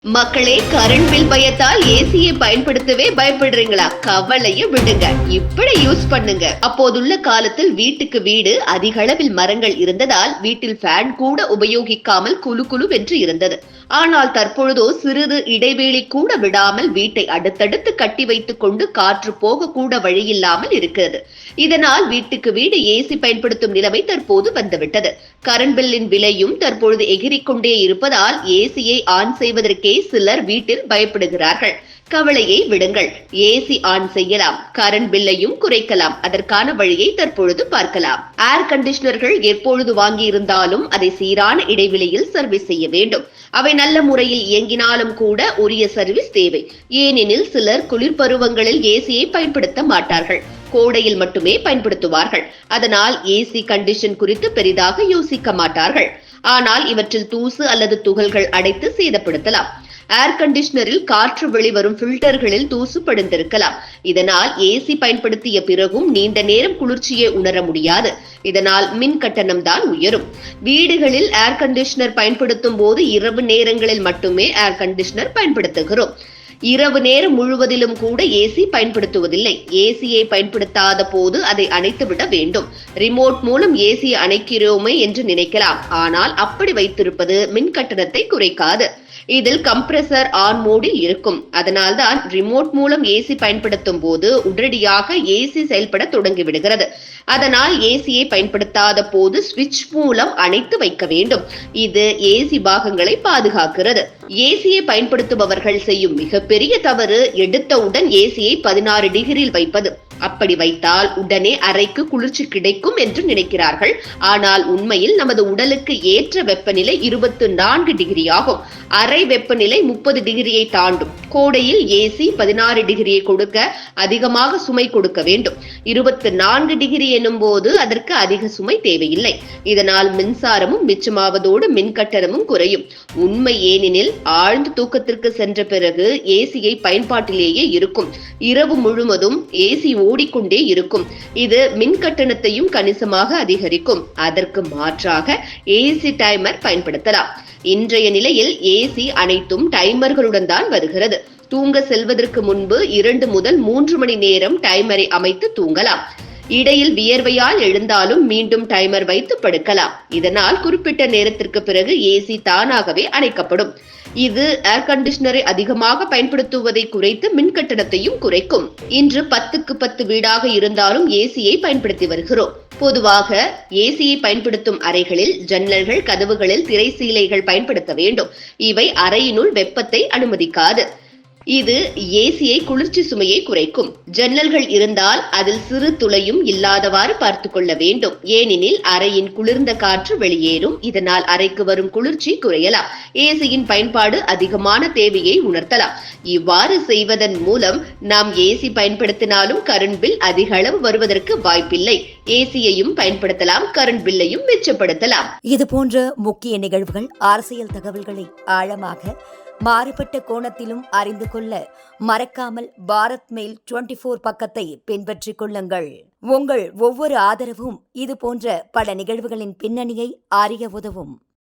மக்களே, current bill பயத்தால் ஏசியை பயன்படுத்தவே பயப்படுறீங்களா? கவலைய விடுங்க. இப்படி யூஸ் பண்ணுங்க. அப்போதுள்ள காலத்தில் வீட்டுக்கு வீடு அதிக அளவில் மரங்கள் இருந்ததால் வீட்டில் ஃபேன் கூட உபயோகிக்காமல் குளு குளுவென்று இருந்தது. ஆனால் தற்பொழுதோ சிறிது இடைவேளை கூட விடாமல் வீட்டை அடுத்தடுத்து கட்டி வைத்துக் கொண்டு காற்று போக கூட வழியில்லாமல் இருக்கிறது. இதனால் வீட்டுக்கு வீடு ஏசி பயன்படுத்தும் நிலைமை தற்போது வந்துவிட்டது. கரண்ட் பில்லின் விலையும் தற்பொழுது எகிரிக்கொண்டே இருப்பதால் ஏசியை ஆன் செய்வதற்கே சிலர் வீட்டில் பயப்படுகிறார்கள். கவலையை விடுங்கள், ஏசி ஆன் செய்யலாம், கரண்ட் பில்லையும் குறைக்கலாம். அதற்கான வழியை தற்பொழுது பார்க்கலாம். ஏர் கண்டிஷனர்கள் எப்பொழுது வாங்கி இருந்தாலும் அதை சீரான இடைவெளியில் சர்வீஸ் செய்ய வேண்டும். அவை நல்ல முறையில் இயங்கினாலும் கூட உரிய சர்வீஸ் தேவை. ஏனெனில் சிலர் குளிர் பருவங்களில் ஏசியை பயன்படுத்த மாட்டார்கள், கோடையில் மட்டுமே பயன்படுத்துவார்கள். அதனால் ஏசி கண்டிஷன் குறித்து பெரிதாக யோசிக்க மாட்டார்கள். ஆனால் இவற்றில் தூசு அல்லது துகள்கள் அடைத்து சேதப்படுத்தலாம். ஏர் கண்டிஷனரில் காற்று வெளிவரும் பில்டர்களில் தூசு படிந்திருக்கலாம். இதனால் ஏசி பயன்படுத்திய பிறகும் நீண்ட நேரம் குளிர்ச்சியை உணர முடியாது. இதனால் மின் கட்டணம் தான் உயரும். வீடுகளில் ஏர் கண்டிஷனர் பயன்படுத்தும் போது இரவு நேரங்களில் மட்டுமே ஏர் கண்டிஷனர் பயன்படுத்துகிறோம். இரவு நேரம் முழுவதிலும் கூட ஏசி பயன்படுத்துவதில்லை. ஏசியை பயன்படுத்தாத போது அதை அணைத்துவிட வேண்டும். ரிமோட் மூலம் ஏசியை அணைக்கிறோமே என்று நினைக்கலாம். ஆனால் அப்படி வைத்திருப்பது மின் கட்டணத்தை குறைக்காது. இதில் கம்ப்ரஸர் ஆன் மோடில் இருக்கும். அதனால்தான் ரிமோட் மூலம் ஏசி பயன்படுத்தும் போது உடனடியாக ஏசி செயல்பட தொடங்கிவிடுகிறது. அதனால் ஏசியை பயன்படுத்தாத போது சுவிட்ச் மூலம் அணைத்து வைக்க வேண்டும். இது ஏசி பாகங்களை பாதுகாக்கிறது. ஏசியை பயன்படுத்துபவர்கள் செய்யும் மிகப்பெரிய தவறு எடுத்தவுடன் ஏசியை 16 டிகிரியில் வைப்பது. அப்படி வைத்தால் உடனே அறைக்கு குளிர்ச்சி கிடைக்கும் என்று நினைக்கிறார்கள். ஆனால் உண்மையில் நமது உடலுக்கு ஏற்ற வெப்பநிலை 24 டிகிரி ஆகும். அறை வெப்பநிலை 30 டிகிரியை தாண்டும். கோடையில் ஏசி 16 டிகிரியை கொடுக்க அதிகமாக சுமை கொடுக்க வேண்டும். 24 டிகிரி எனும் போது அதற்கு அதிக சுமை தேவையில்லை. இதனால் மின்சாரமும் மிச்சமாவதோடு மின் கட்டணமும் குறையும். உண்மை ஏனெனில் ஆழ்ந்த தூக்கத்திற்கு சென்ற பிறகு ஏசியை பயன்பாட்டிலேயே இருக்கும். இரவு முழுவதும் ஏசி ஓடிக்கொண்டே இருக்கும். இது மின் கட்டணத்தையும் கணிசமாக அதிகரிக்கும். அதற்கு மாற்றாக ஏசி டைமர் பயன்படுத்தலாம். இன்றைய நிலையில் ஏசி அனைத்தும் டைமர்களுடன் தான் வருகிறது. தூங்க செல்வதற்கு முன்பு 2 முதல் 3 மணி நேரம் டைமரை அமைத்து தூங்கலாம். இடையில் வியர்வையால் எழுந்தாலும் மீண்டும் டைமர் வைத்து படுக்கலாம். இதனால் குறிப்பிட்ட நேரத்திற்கு பிறகு ஏசி தானாகவே அணைக்கப்படும். இது ஏர் கண்டிஷனரை அதிகமாக பயன்படுத்துவதை குறைத்து மின் கட்டணத்தையும் குறைக்கும். இன்று 10க்கு 10 வீடாக இருந்தாலும் ஏசியை பயன்படுத்தி வருகிறோம். பொதுவாக ஏசியை பயன்படுத்தும் அறைகளில் ஜன்னல்கள், கதவுகளில் திரை சீலைகள் பயன்படுத்த வேண்டும். இவை அறையினுள் வெப்பத்தை அனுமதிக்காது. இது ஏசியை குளிர்ச்சி சுமையை குறைக்கும். ஜன்னல்கள் இருந்தால் அதில் சிறு துளையும் இல்லாதவாறு பார்த்து கொள்ள வேண்டும். ஏனெனில் அறையின் குளிர்ந்த காற்று வெளியேறும். இதனால் அறைக்கு வரும் குளிர்ச்சி குறையலாம். ஏசியின் பயன்பாடு அதிகமான தேவையை உணர்த்தலாம். இவ்வாறு செய்வதன் மூலம் நாம் ஏசி பயன்படுத்தினாலும் கரண்ட் பில் அதிக அளவு வருவதற்கு வாய்ப்பில்லை. ஏசியையும் பயன்படுத்தலாம், கரண்ட் பில்லையும் மிச்சப்படுத்தலாம். இது போன்ற முக்கிய நிகழ்வுகள், அரசியல் தகவல்களை ஆழமாக மாறுபட்ட கோணத்திலும் அறிந்து கொள்ள மறக்காமல் பாரத் மெயில் 24 பக்கத்தை பின்பற்றிக் கொள்ளுங்கள். உங்கள் ஒவ்வொரு ஆதரவும் இது போன்ற பல நிகழ்வுகளின் பின்னணியை அறிய உதவும்.